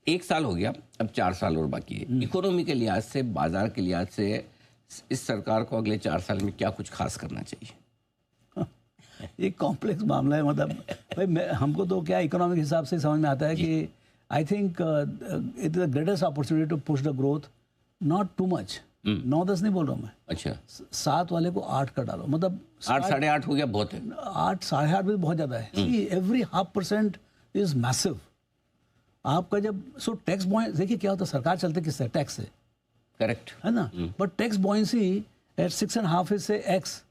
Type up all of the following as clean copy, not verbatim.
1 साल हो गया, अब 4 साल और बाकी है। इकोनॉमी के लिहाज से, बाजार के लिहाज से इस सरकार को अगले 4 साल में क्या कुछ खास करना चाहिए? एक कॉम्प्लेक्स मामला है। मतलब भाई हमको तो क्या इकोनॉमिक के हिसाब से समझ में आता है कि I think it is the greatest opportunity to push the growth, not too much. 9-10 नहीं बोल रहा हूँ मैं। अच्छा, 7 वाले को 8 कर डालो, मतलब 8 साढ़े 8 हो गया, बहुत है। 8 साढ़े 8 भी बहुत ज़्यादा है। Every 0.5% is massive. आपका जब टैक्स बॉय देखिए क्या होता है, सरकार चलते किससे? टैक्स से, करेक्ट है ना। बट टैक्स बॉयंसी एट 6.5 से एक्स,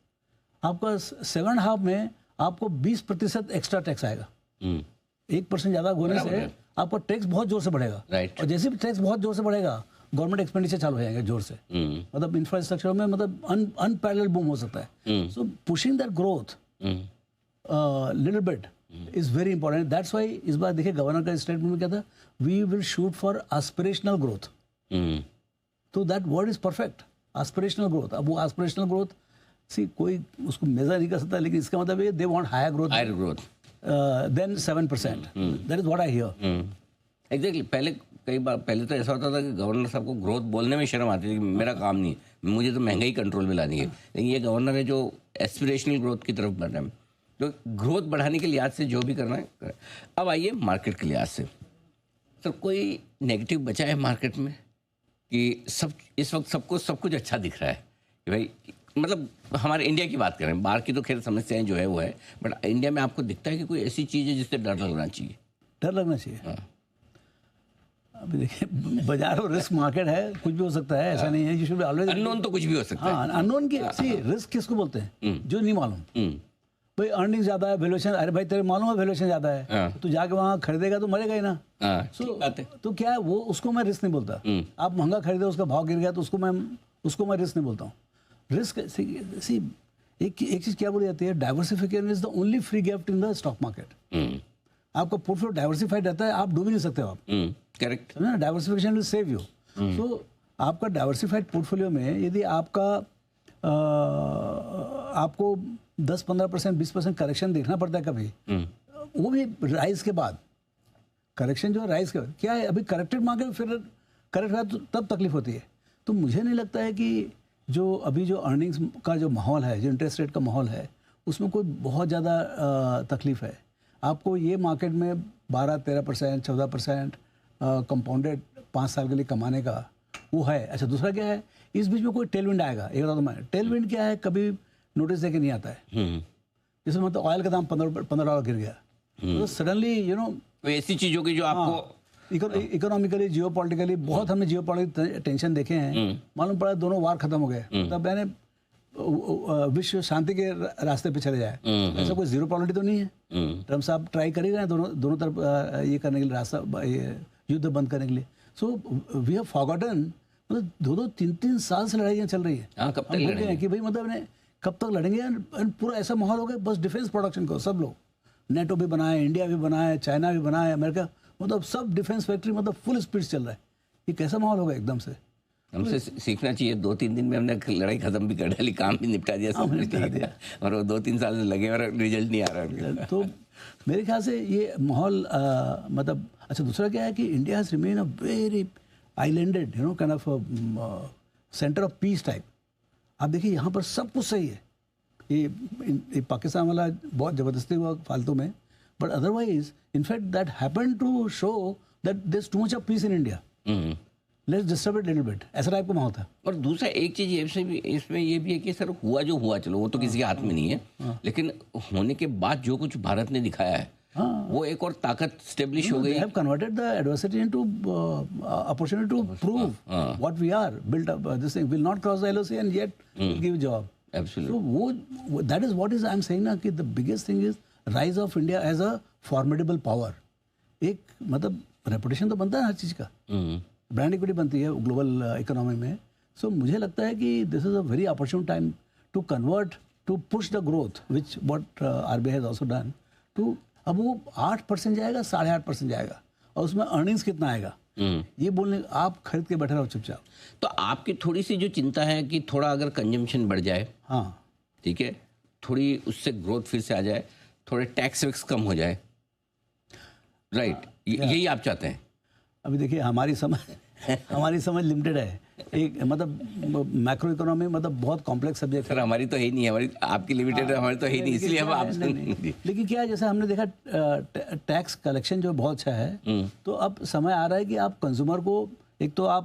आपका 7.5 में आपको 20% एक्स्ट्रा टैक्स आएगा। 1% ज़्यादा होने से आपका टैक्स बहुत जोर से बढ़ेगा। और जैसे भी टैक्स बहुत जोर से बढ़ेगा, गवर्नमेंट एक्सपेंडिचर चालू हो जाएंगे जोर से। मतलब इंफ्रास्ट्रक्चर में मतलब अनपैरेलल बूम हो सकता है। So pushing that growth little bit is very important. That's why इस बार देखिए गवर्नर का स्टेटमेंट में क्या था, we will shoot for aspirational growth. तो that word is perfect, aspirational growth. अब वो एस्पिरेशनल ग्रोथ कोई उसको मेजर नहीं कर सकता, लेकिन इसका मतलब है they want higher growth than 7%। That is what I hear. Exactly. पहले तो ऐसा होता था कि गवर्नर साहब को ग्रोथ बोलने में शर्म आती थी कि मेरा काम नहीं, मुझे तो महंगाई कंट्रोल में लानी है। लेकिन ये गवर्नर है जो एस्पिरेशनल ग्रोथ की तरफ बढ़ रहे हैं, तो ग्रोथ बढ़ाने के लिहाज से जो भी करना है करें। अब आइए मार्केट के लिहाज से, सर कोई नेगेटिव बचा है मार्केट में कि सब इस वक्त सबको सब कुछ अच्छा दिख रहा है कि भाई, मतलब हमारे इंडिया की बात करें, बाहर की तो खैर समस्याएं जो है वो है, बट इंडिया में आपको दिखता है कि कोई ऐसी चीज़ है जिससे डर लगना चाहिए? डर लगना चाहिए? हाँ। अभी देखिए बाजार और रिस्क मार्केट है, कुछ भी हो सकता है, ऐसा नहीं है। यू शुड ऑलवेज अननोन, तो कुछ भी हो सकता है। हाँ, अननोन की रिस्क किसको बोलते हैं? जो नहीं मालूम। भाई अर्निंग ज्यादा है, वैल्यूएशन, अरे भाई तेरे मालूम है वैल्यूएशन ज्यादा है, तो जाके वहाँ खरीदेगा तो मरेगा ही ना। तो क्या है वो, उसको मैं रिस्क नहीं बोलता। आप महंगा खरीदे, उसका भाव गिर गया, तो उसको मैं रिस्क नहीं बोलता हूँ। रिस्क एक चीज क्या बोली जाती है, diversification is the only free gift in the stock market. आपका पोर्टफोलियो डाइवर्सिफाइड रहता है, आप डूब ही नहीं सकते हो आप। Correct. Diversification will save you. So आपका डाइवर्सिफाइड पोर्टफोलियो में यदि आपका आपको 10-15%, 20% करेक्शन देखना पड़ता है कभी, वो भी राइज के बाद। करेक्शन जो है राइज के बाद क्या है, अभी करेक्टेड मार्केट फिर करेक्ट हुआ तो तब तकलीफ होती है। तो मुझे नहीं लगता है कि जो अभी जो अर्निंग्स का जो माहौल है, जो इंटरेस्ट रेट का माहौल है, उसमें कोई बहुत ज़्यादा तकलीफ है। आपको ये मार्केट में 12-13%, 14% कंपाउंडेड 5 साल के लिए कमाने का वो है। अच्छा, दूसरा क्या है, इस बीच में कोई टेलविंड आएगा। एक बता दो मैं, टेलविंड क्या है, कभी नोटिस देके नहीं आता है। जैसे मतलब ऑयल का दाम $15 गिर गया, तो सडनली कोई ऐसी चीज होगी जो आपको इकोनॉमिकली, जियोपॉलिटिकली बहुत हमने जियोपॉलिटिकल टेंशन देखे हैं। मालूम पड़ा दोनों वार खत्म हो गए, तब मैंने विश्व शांति के रास्ते पे चले जाए। ऐसा कोई जीरो प्रॉबिलिटी तो नहीं है। ट्रम्प साहब ट्राई कर ही रहे हैं दोनों तरफ ये करने के लिए, रास्ता युद्ध बंद करने के लिए। सो वी हैव फॉरगॉटन, मतलब 2-3 साल से लड़ाइयाँ चल रही है। कब तक लड़ेंगे कि भाई मतलब कब तक लड़ेंगे। पूरा ऐसा माहौल हो गया, बस डिफेंस प्रोडक्शन को सब लोग, नेटो भी बनाए, इंडिया भी बनाए, चाइना भी बनाए, अमेरिका, मतलब सब डिफेंस फैक्ट्री मतलब फुल स्पीड चल रहा है। ये कैसा माहौल होगा एकदम से? हमसे सीखना चाहिए। 2-3 दिन में हमने लड़ाई खत्म भी कर डाली, काम भी निपटा दिया, सब निपटा दिया, और वो 2-3 साल से लगे और रिजल्ट नहीं आ रहा। तो मेरे ख्याल से ये माहौल मतलब अच्छा, दूसरा क्या है कि India has remain a very islanded kind of centre of peace type. आप देखिए यहाँ पर सब कुछ सही है। ये पाकिस्तान वाला बहुत ज़बरदस्ती हुआ फालतू में, but otherwise in fact that happen to show that there is too much of peace in India. Let's disturb it little bit, ऐसा टाइप का माहौल था। और दूसरा एक चीज़ इसमें ये भी है कि सर हुआ जो हुआ, चलो वो तो किसी के हाथ में नहीं है, लेकिन होने के बाद जो कुछ भारत ने दिखाया है, वो एक और ताकत स्टेब्लिश हो गई। They have converted the adversity into opportunity to prove what we are built up. This thing will not cross the LOC and yet give job. Absolutely. So that is what is I am saying ना कि the biggest thing is rise of India as a formidable power. एक मतलब reputation तो बनता है हर चीज़ का, brand equity बनती है ग्लोबल इकोनॉमी में। सो मुझे लगता है कि this is a very opportune time to convert, to push the growth which what RBI has also done too. अब वो 8% जाएगा, 8.5% जाएगा, और उसमें अर्निंग्स कितना आएगा ये बोलने, आप खरीद के बैठे रहो चुपचाप। तो आपकी थोड़ी सी जो चिंता है कि थोड़ा अगर कंजम्पशन बढ़ जाए, हाँ ठीक है, थोड़ी उससे ग्रोथ फिर से आ जाए, थोड़े टैक्स वैक्स कम हो जाए, राइट, यही आप चाहते हैं? अभी देखिए हमारी समझ लिमिटेड है। एक मतलब मैक्रो इकोनॉमी मतलब बहुत कॉम्प्लेक्स सब्जेक्ट सर हमारी तो है ही नहीं, हमारी आपकी लिमिटेड है, हमारी तो है ही नहीं, इसलिए हम आपसे लेकिन क्या है, जैसे हमने देखा टैक्स कलेक्शन जो बहुत अच्छा है, तो अब समय आ रहा है कि आप कंज्यूमर को एक तो आप